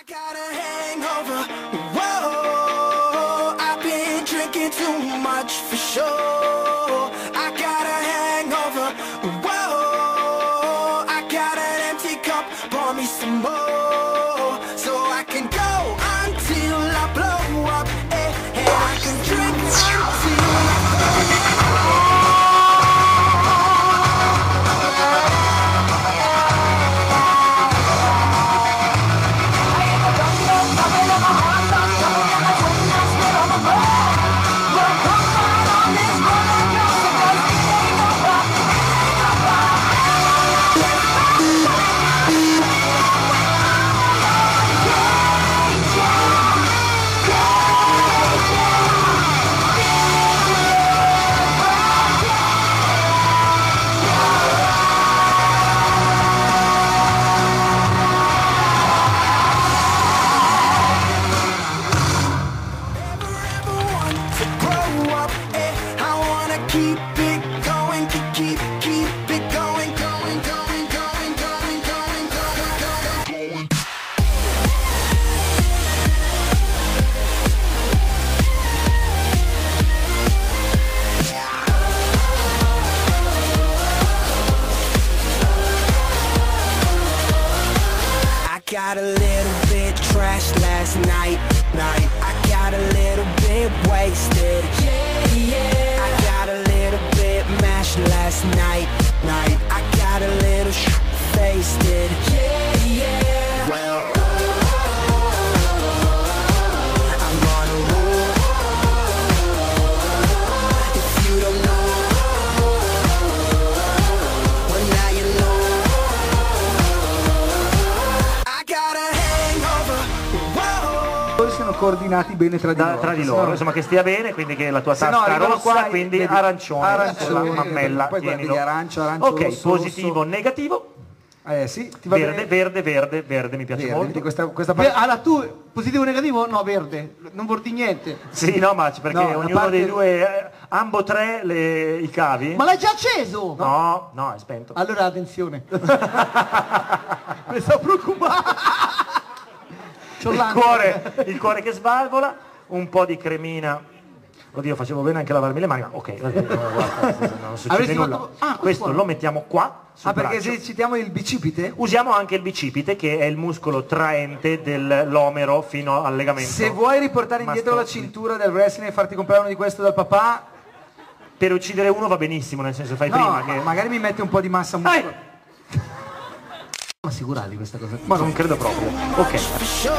got a hangover, whoa, I've been drinking too much for sure. I got a hangover, whoa, I got an empty cup, pour me some more. So I can go until I blow up, and I can drink until I keep it going, keep it going, going, going, going, going, going, going. I got a little bit trashed last night. I got a little bit wasted. I got a little bit mashed last night. I got a little wasted. Well, I'm on a roll. If you don't know, well now you know. I got a hangover. Whoa. Siano coordinati bene tra di loro, insomma che stia bene, quindi che la tua tasca rossa, qua, quindi vedi, arancione, la mammella, poi tienilo. arancio, ok, rosso, positivo, rosso. negativo. Sì, ti va verde, bene? verde, mi piace Verde, molto. questa Allora tu, positivo o negativo? No, verde, non vorti niente. Sì, no, ma perché No, ognuno parte- dei due, ambo tre i cavi. Ma l'hai già acceso? No, è spento. Allora attenzione. Mi sto preoccupando. C'ho l'ansia. Il cuore che svalvola, un po' di cremina. Oddio, facevo bene anche a lavarmi le mani, ma ok, guarda, non succede Avresti nulla. fatto- ah, Questo qua. lo mettiamo qua sul perché braccio. esercitiamo il bicipite? Usiamo anche il bicipite, che è il muscolo traente dell'omero fino al legamento. Se vuoi riportare indietro la mastoide. cintura del wrestling e farti comprare uno di questo dal papà, Per uccidere uno va benissimo, nel senso fai no, prima che... magari mi metti un po' di massa muscolare. Ma assicurati questa cosa. Ma non credo proprio. Ok. For sure,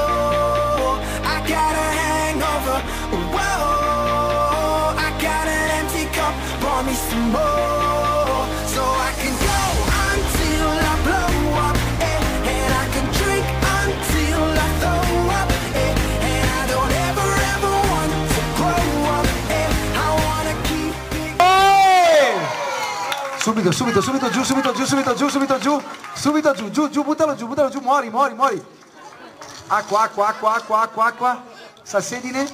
I got a hangover. Whoa, I got an empty cup, pour me some more, so I can go until I blow up, and I can drink until I throw up, and I don't ever want to grow up, and I wanna keep it. Subito giù, subito giù, buttalo giù, muori. Acqua, salsedine.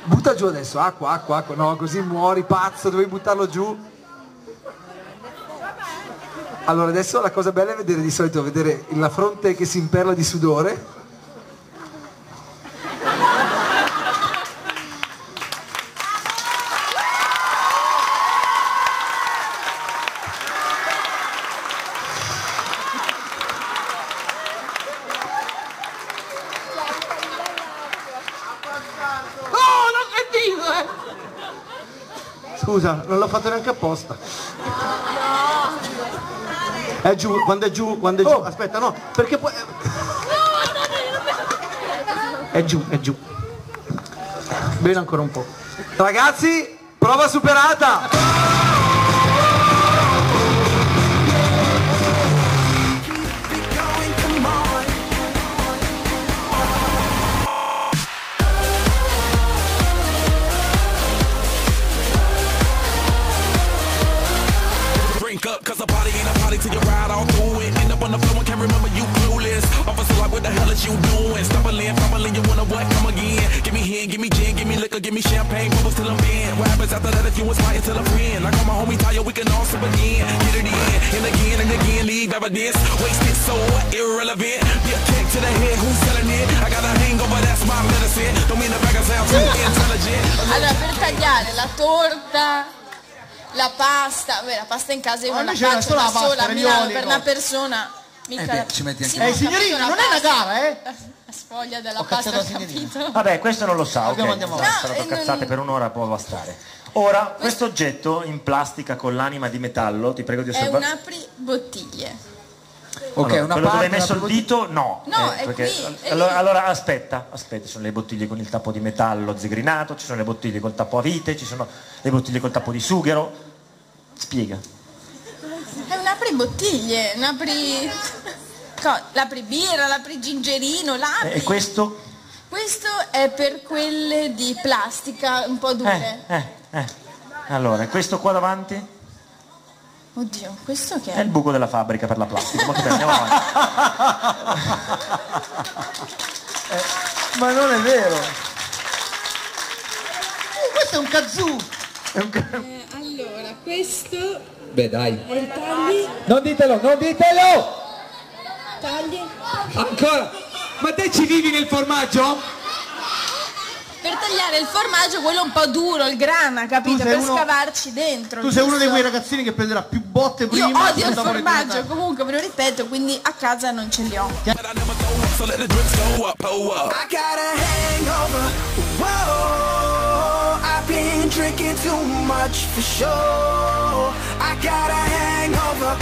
Butta giù adesso, acqua, no, così muori, pazzo, dovevi buttarlo giù. Allora adesso la cosa bella è vedere di solito, vedere la fronte che si imperla di sudore. Scusa, non l'ho fatto neanche apposta. È giù, quando è giù. Aspetta, no, perché poi... È giù. Bene ancora un po'. Ragazzi, prova superata! Cause a party ain't a party till you ride all through it. End up on the floor and can't remember you clueless. Officer like what the hell is you doing? Stumbling, fumbling, you wanna what? Come again. Give me hen, give me gin, give me liquor, give me champagne, bubbles till I'm in. What happens after that if you inspire till I'm friend? Like all my homies tired, we can all sip again. Get it in, and again, leave evidence. Wasted so irrelevant. Be a king to the head, who's selling it? I got a hangover, that's my medicine. Don't mean to brag, I sound too intelligent. Allora, per tagliare la torta, la pasta, beh, la pasta in casa io non la invece era faccio solo da la pasta, sola, a ravioli, Milano per una cose. persona. Mica ci metti anche ma ho signorina, capito, la non è una pasta- gara, eh? La sfoglia della Ho pasta, cazzato ho la signorina. capito. Vabbè, questo non lo sa, ok. Andiamo Ho avanti. sparato cazzate per un'ora, può bastare. Ora, questo oggetto in plastica con l'anima di metallo, ti prego di È osservare. un apribottiglie. Ok, Allora, una quello dove hai parte, messo il dito, no. No, è perché- qui, è allora, lì. allora, aspetta, ci sono le bottiglie con il tappo di metallo zigrinato, ci sono le bottiglie col tappo a vite, ci sono le bottiglie col tappo di sughero. Spiega. È un apribottiglie, un apri... l'apribirra, l'aprigingerino, l'apri. E questo? Questo è per quelle di plastica un po' dure. Allora, questo qua davanti? Oddio, questo che È è? il buco della fabbrica per la plastica. Molto bene, andiamo avanti. Ma non è vero. Questo è un kazoo. Allora, questo Beh, dai. è il tagli. Non ditelo, non ditelo! Tagli. Ancora! Ma te ci vivi nel formaggio? Per tagliare il formaggio, quello un po' duro, il grana, capito? Tu sei Per uno- scavarci dentro. Tu sei uno di giusto? quei ragazzini che prenderà più botte Io prima. odio il dopo le formaggio, diventate. comunque ve lo ripeto, quindi a casa non ce li ho. But I never throw up, so let the drinks go up, pull up. I got a hangover. Whoa, I've been drinking too much for sure. I got a hangover.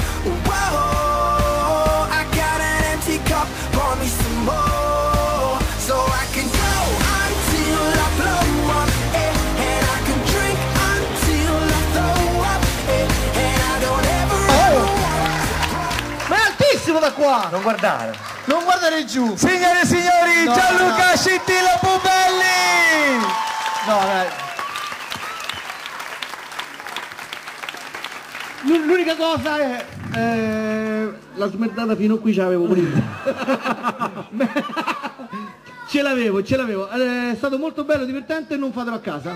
Whoa, I got an empty cup. Pour me some more, so I can go until I blow up, and I can drink until I throw up, and I don't ever. Ma è altissimo da qua! Non guardare. Non guardare giù! Signore e signori, No, Gianluca no. Scintilla Pubelli! No, dai. L'unica cosa è la smertata fino a qui ce l'avevo prima. ce l'avevo. È stato molto bello, divertente e non fatelo a casa.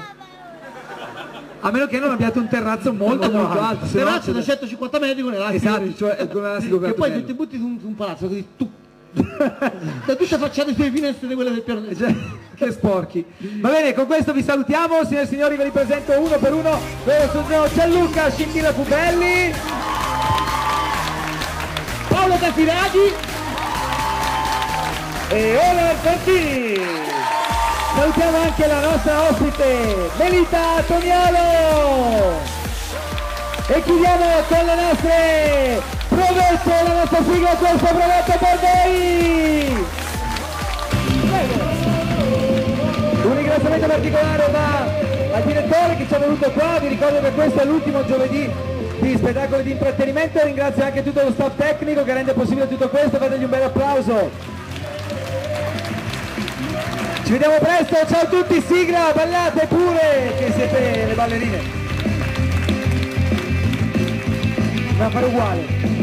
A meno che non abbiate un terrazzo molto alto. se no Terrazzo da c'è- 150 metri con l'elastico. Esatto, cioè con l'elastico Che poi bello. ti butti su un palazzo così tu. Da tutte facciate sulle finestre di quelle del piano. Che sporchi. Va bene, con questo vi salutiamo, signore e signori, ve li presento uno per uno. Loro sono Gianluca Scintilla Pubelli, Paolo Caffiraghi. e Ola Fantini. Salutiamo anche la nostra ospite Melita Tonialo e chiudiamo con le nostre provette, la nostra sigla, questa provetta per voi. Un ringraziamento particolare va al direttore che ci è venuto qua. Vi ricordo che questo è l'ultimo giovedì di spettacoli di intrattenimento. Ringrazio anche tutto lo staff tecnico che rende possibile tutto questo. Fategli un bel applauso. Ci vediamo presto, ciao a tutti, sigla, ballate pure che siete le ballerine. Va a fare uguale.